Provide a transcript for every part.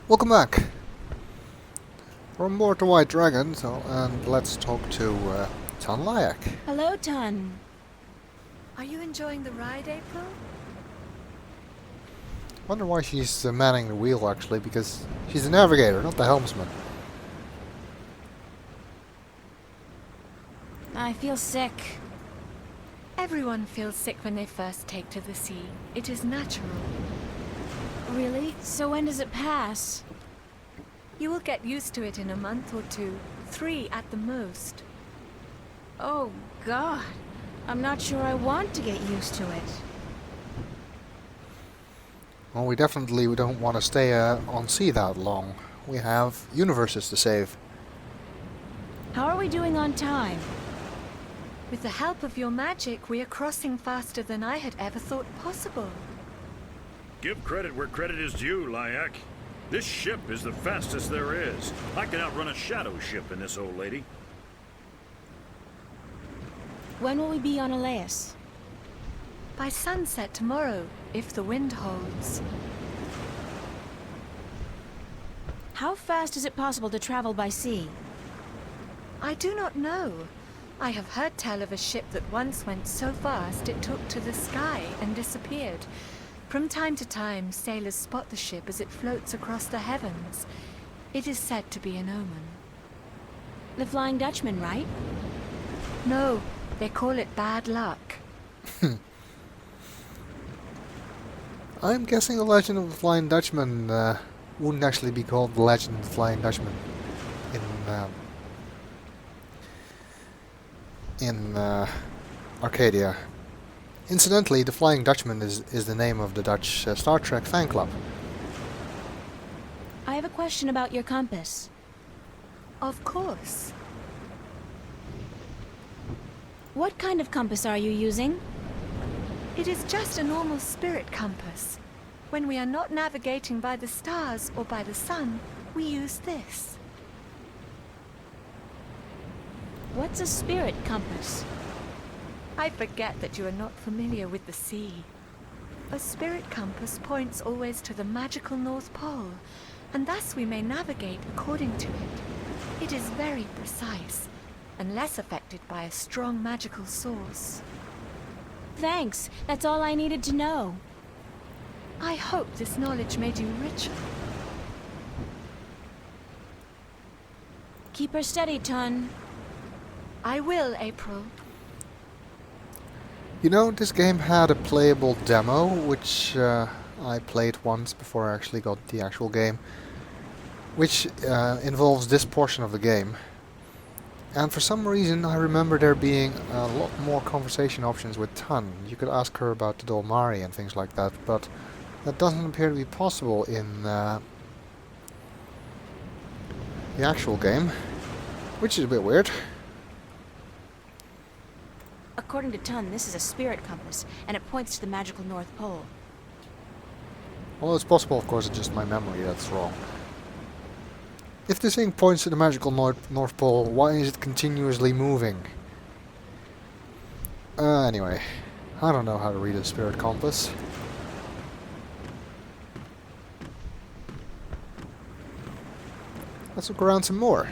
Welcome back. We're on board the White Dragon, and let's talk to Alais. Hello, Tun. Are you enjoying the ride, April? Wonder why she's manning the wheel actually, because she's the navigator, not the helmsman. I feel sick. Everyone feels sick when they first take to the sea. It is natural. Really? So when does it pass? You will get used to it in a month or two. 3 at the most. Oh, God. I'm not sure I want to get used to it. Well, we definitely don't want to stay on sea that long. We have universes to save. How are we doing on time? With the help of your magic, we are crossing faster than I had ever thought possible. Give credit where credit is due, Lyak. This ship is the fastest there is. I can outrun a shadow ship in this old lady. When will we be on Alais? By sunset tomorrow, if the wind holds. How fast is it possible to travel by sea? I do not know. I have heard tell of a ship that once went so fast it took to the sky and disappeared. From time to time, sailors spot the ship as it floats across the heavens. It is said to be an omen. The Flying Dutchman, right? No, they call it bad luck. I'm guessing the Legend of the Flying Dutchman wouldn't actually be called the Legend of the Flying Dutchman in Arcadia. Incidentally, the Flying Dutchman is the name of the Dutch Star Trek fan club. I have a question about your compass. Of course. What kind of compass are you using? It is just a normal spirit compass. When we are not navigating by the stars or by the sun, we use this. What's a spirit compass? I forget that you are not familiar with the sea. A spirit compass points always to the magical North Pole, and thus we may navigate according to it. It is very precise, and less affected by a strong magical source. Thanks. That's all I needed to know. I hope this knowledge made you richer. Keep her steady, Tun. I will, April. You know, this game had a playable demo, which I played once before I actually got the actual game, which involves this portion of the game. And for some reason I remember there being a lot more conversation options with Tun. You could ask her about the Dolmari and things like that, but that doesn't appear to be possible in the actual game, which is a bit weird. According to Tun, this is a spirit compass, and it points to the magical North Pole. Well, it's possible, of course, it's just my memory that's wrong. If this thing points to the magical North Pole, why is it continuously moving? Anyway, I don't know how to read a spirit compass. Let's look around some more.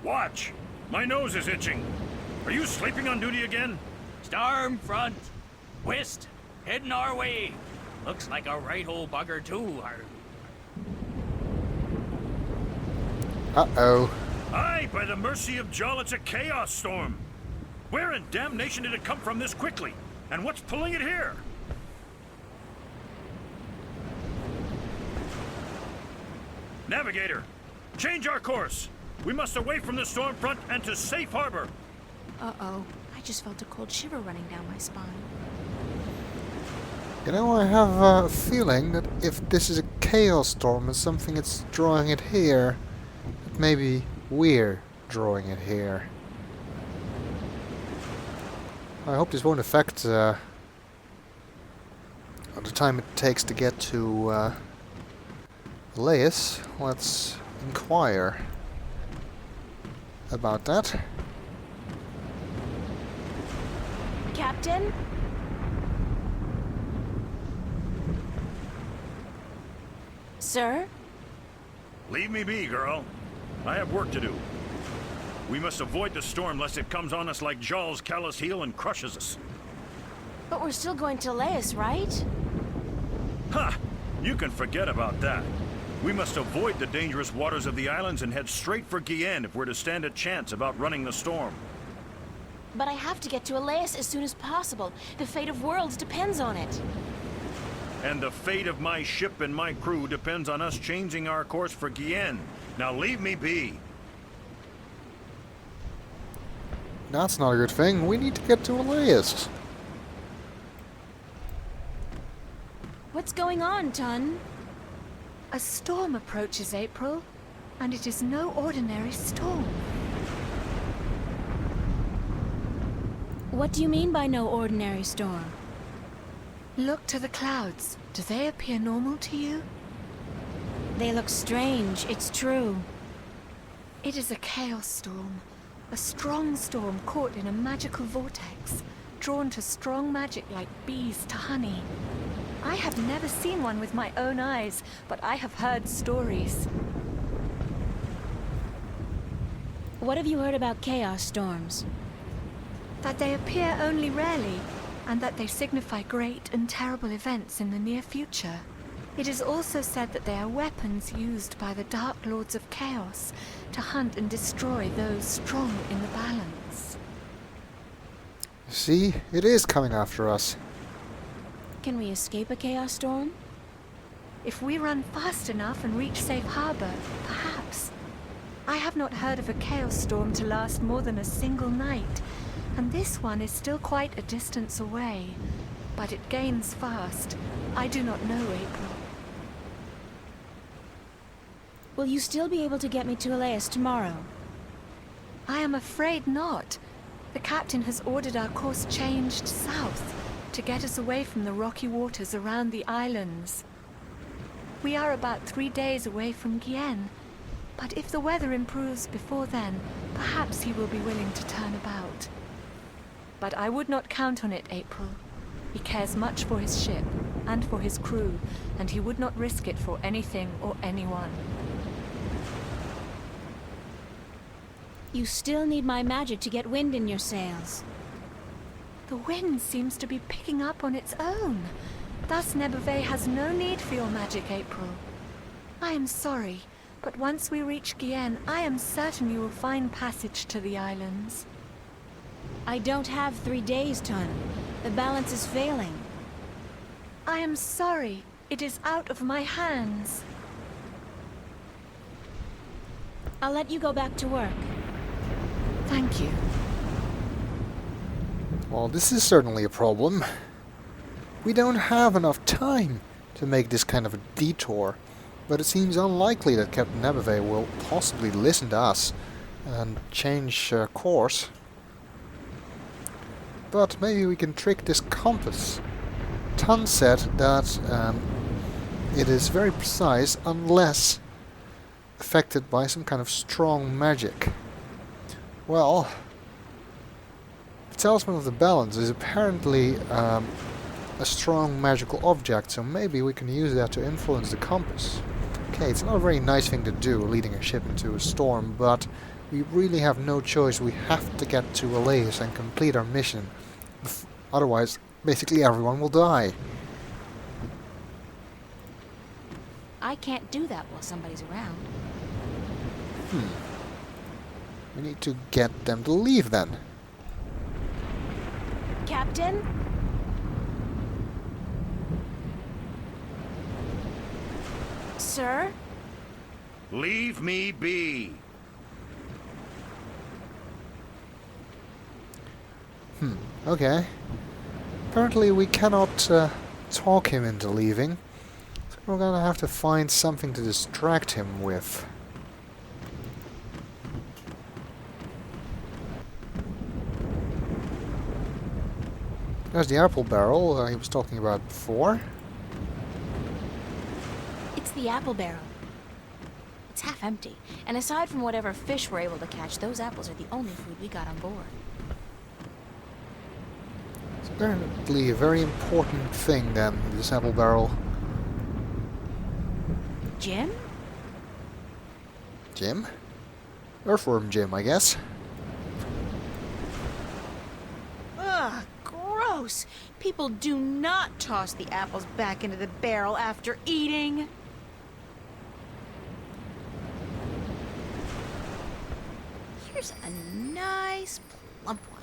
Watch! My nose is itching. Are you sleeping on duty again? Storm front. West. Heading our way. Looks like a right old bugger too. Uh-oh. Aye, by the mercy of Jol, it's a chaos storm. Where in damnation did it come from this quickly? And what's pulling it here? Navigator, change our course. We must away from the storm front and to safe harbor. Uh-oh. I just felt a cold shiver running down my spine. You know, I have a feeling that if this is a chaos storm and something that's drawing it here, that maybe we're drawing it here. I hope this won't affect the time it takes to get to Alais. Let's inquire about that. Captain? Sir? Leave me be, girl. I have work to do. We must avoid the storm lest it comes on us like Jaw's callous heel and crushes us. But we're still going to Alais, right? Ha! You can forget about that. We must avoid the dangerous waters of the islands and head straight for Guyenne if we're to stand a chance of outrunning the storm. But I have to get to Alais as soon as possible. The fate of worlds depends on it. And the fate of my ship and my crew depends on us changing our course for Guyenne. Now leave me be. That's not a good thing. We need to get to Alais. What's going on, Tun? A storm approaches, April, and it is no ordinary storm. What do you mean by no ordinary storm? Look to the clouds. Do they appear normal to you? They look strange, it's true. It is a chaos storm. A strong storm caught in a magical vortex, drawn to strong magic like bees to honey. I have never seen one with my own eyes, but I have heard stories. What have you heard about chaos storms? That they appear only rarely, and that they signify great and terrible events in the near future. It is also said that they are weapons used by the Dark Lords of Chaos to hunt and destroy those strong in the balance. See, it is coming after us. Can we escape a chaos storm? If we run fast enough and reach safe harbor, perhaps. I have not heard of a chaos storm to last more than a single night, and this one is still quite a distance away. But it gains fast. I do not know, April. Will you still be able to get me to Alais tomorrow? I am afraid not. The captain has ordered our course changed south to get us away from the rocky waters around the islands. We are about 3 days away from Guyenne, but if the weather improves before then, perhaps he will be willing to turn about. But I would not count on it, April. He cares much for his ship and for his crew, and he would not risk it for anything or anyone. You still need my magic to get wind in your sails. The wind seems to be picking up on its own. Thus Nebevay has no need for your magic, April. I am sorry, but once we reach Guyenne, I am certain you will find passage to the islands. I don't have 3 days, Tun. The balance is failing. I am sorry. It is out of my hands. I'll let you go back to work. Thank you. Well, this is certainly a problem. We don't have enough time to make this kind of a detour, but it seems unlikely that Captain Nebevay will possibly listen to us and change course. But maybe we can trick this compass. Tun said that it is very precise unless affected by some kind of strong magic. Well, the Talisman of the Balance is apparently a strong magical object, so maybe we can use that to influence the compass. Okay, it's not a very nice thing to do, leading a ship into a storm, but we really have no choice. We have to get to Alais and complete our mission. Otherwise, basically everyone will die. I can't do that while somebody's around. We need to get them to leave then. Captain? Sir? Leave me be. Okay. Apparently we cannot talk him into leaving, so we're gonna have to find something to distract him with. There's the apple barrel he was talking about before. It's the apple barrel. It's half empty, and aside from whatever fish we're able to catch, those apples are the only food we got on board. It's apparently a very important thing then, this apple barrel. Jim? Jim? Earthworm Jim, I guess. Ugh, gross! People do not toss the apples back into the barrel after eating. Here's a nice plump one.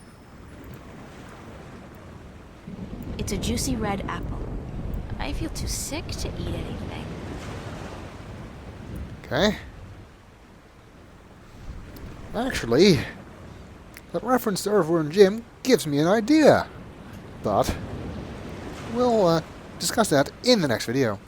It's a juicy red apple. I feel too sick to eat anything. Okay. Actually, that reference to Earthworm Jim gives me an idea. But we'll discuss that in the next video.